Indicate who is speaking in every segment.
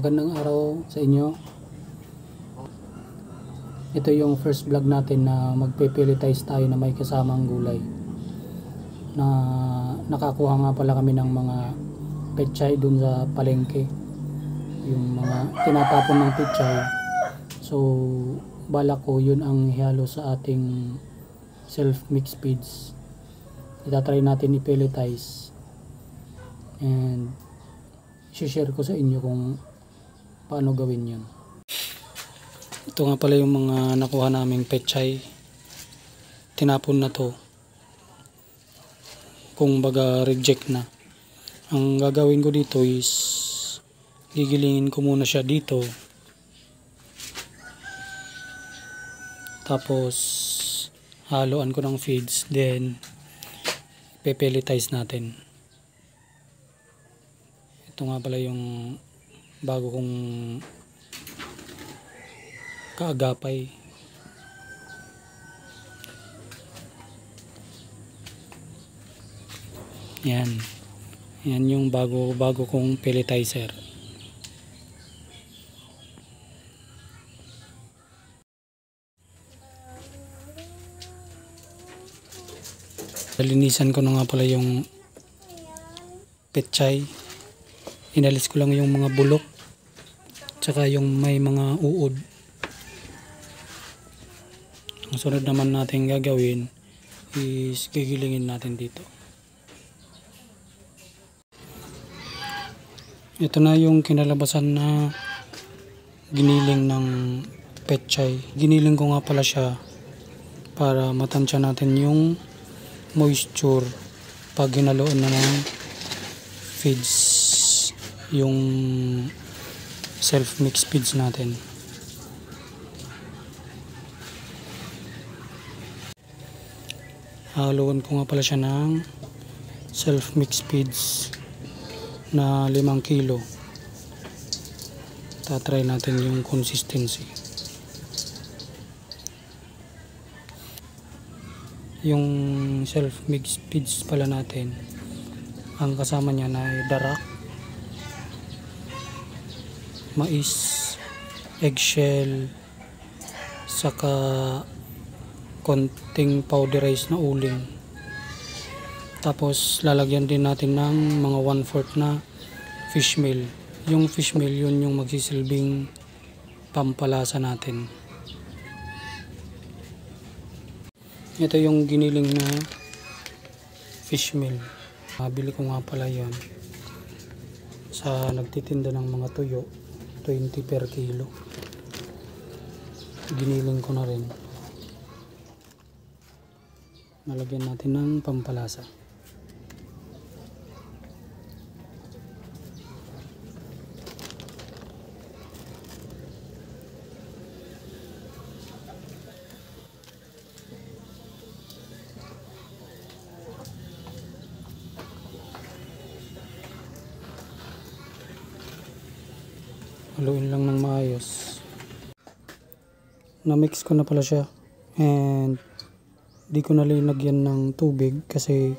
Speaker 1: Magandang araw sa inyo. Ito yung first vlog natin na magpe-pelletize tayo na may kasamang gulay. Na nakakuha nga pala kami ng mga pechay dun sa palengke. Yung mga tinatapon ng pechay. So balak ko yun ang ihalo sa ating self-mix feeds. Itatry natin i-pelletize. And i-share ko sa inyo kung paano gawin yun. Ito nga pala yung mga nakuha naming pechay. Tinapon na to. Kung baga reject na. Ang gagawin ko dito is gigilingin ko muna siya dito. Tapos haluan ko ng feeds. Then pepelletize natin. Ito nga pala yung bago kong kaagapay. Yan yung bago kong pelletizer. Linisan ko na nga pala yung pechay. Inalis ko lang yung mga bulok tsaka yung may mga uod. Ang sunod naman natin gagawin is gigilingin natin dito. Ito na yung kinalabasan na giniling ng pechay. Giniling ko nga pala siya para matansya natin yung moisture pag hinaloan na ng feeds, yung self-mix feeds natin. Haluan ko nga pala siya ng self-mix feeds na 5 kilo. Tatry natin yung consistency. Yung self-mix feeds pala natin, ang kasama niya na darak, mais, eggshell, saka konting powderized na uling. Tapos lalagyan din natin ng mga 1/4 na fish meal. Yung fish meal yun yung magsisilbing pampalasa natin. Ito yung giniling na fish meal. Mabili ko nga pala yan sa nagtitinda ng mga tuyo, 20 per kilo. Giniling ko na rin. Nalagyan natin ng pampalasa. Haluin lang ng maayos. Na-mix ko na pala siya. And di ko nalinagyan ng tubig kasi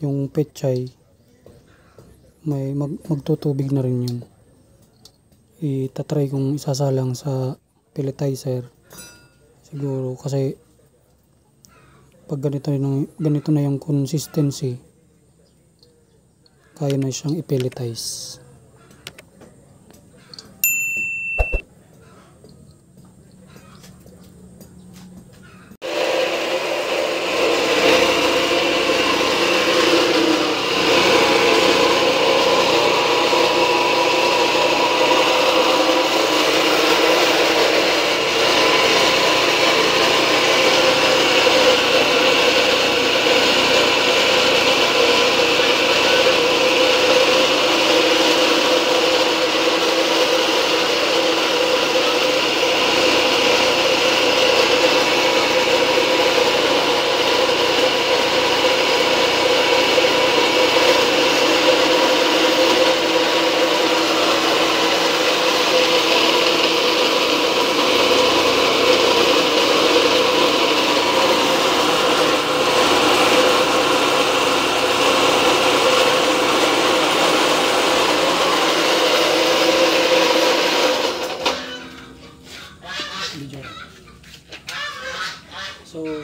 Speaker 1: yung pechay may magtutubig na rin yun. Itatry kong isasalang sa pelletizer siguro kasi pag ganito na yung consistency, kaya na siyang i-pelletize.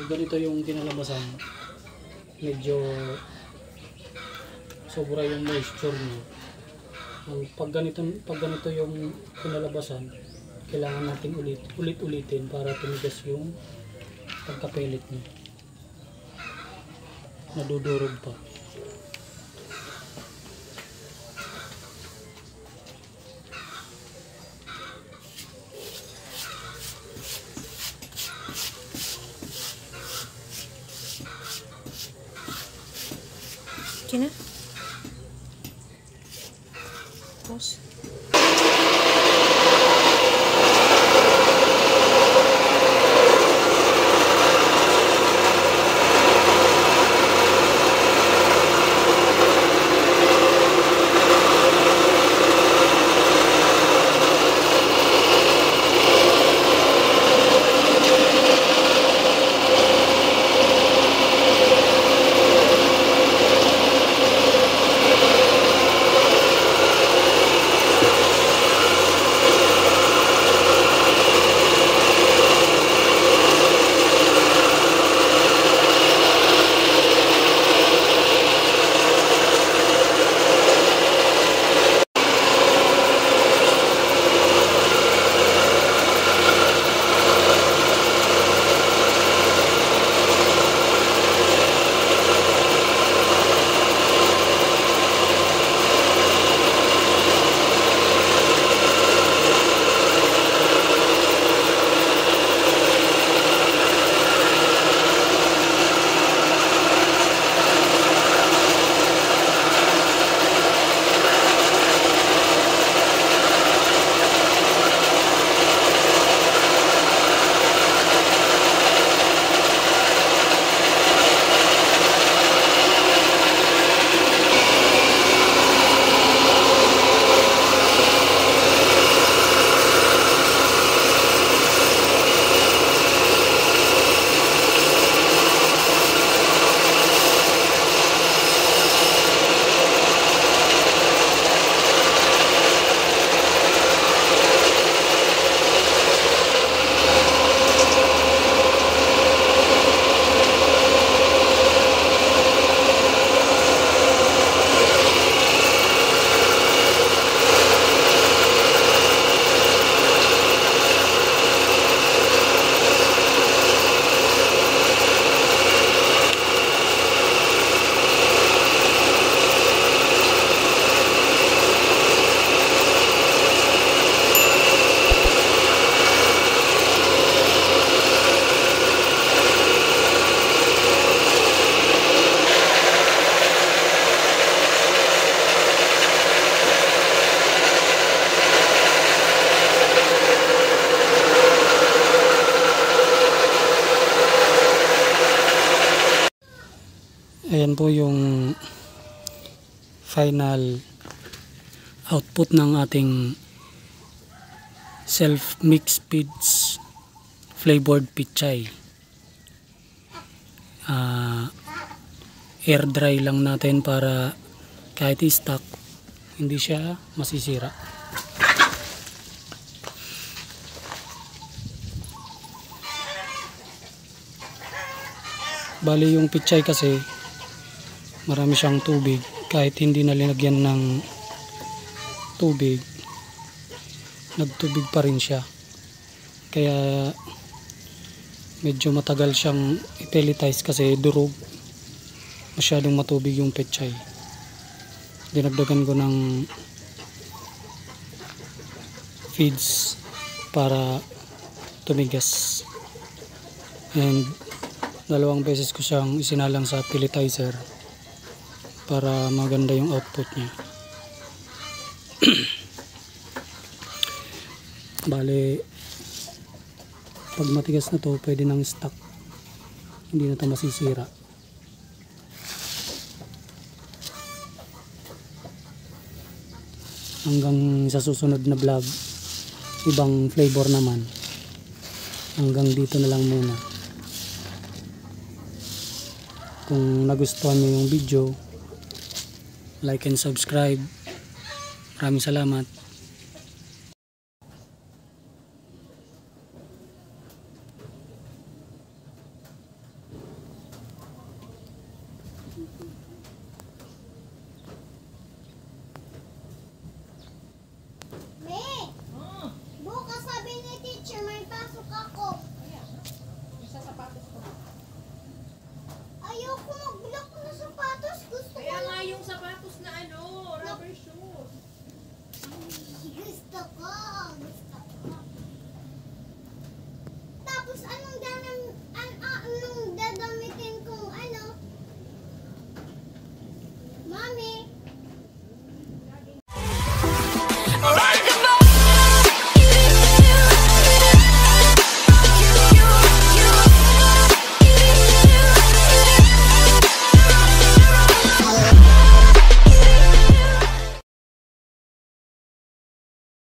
Speaker 1: ganito yung kinalabasan. Medyo sobra yung moisture niya. Pag ganito yung kinalabasan, kailangan natin ulit-ulitin para tumigas yung pagkapelit niya. Nadudurog pa.
Speaker 2: Kina? Pause.
Speaker 1: Ayan po yung final output ng ating self-mix feeds flavored pichay. Air dry lang natin para kahit i-stock hindi siya masisira. Bali yung pichay kasi marami siyang tubig, kahit hindi na linagyan ng tubig nagtubig pa rin siya, kaya medyo matagal siyang i-pelletize kasi durog, masyadong matubig yung pechay. Dinagdagan ko ng feeds para tumigas, and 2 beses ko siyang isinalang sa pelletizer para maganda yung output niya. Bale, pag matigas na to pwede nang stock, hindi na to masisira. Hanggang sa susunod na vlog, ibang flavor naman. Hanggang dito na lang muna. Kung nagustuhan niyo yung video, like and subscribe. Maraming salamat.
Speaker 3: Gusto ko. Gusto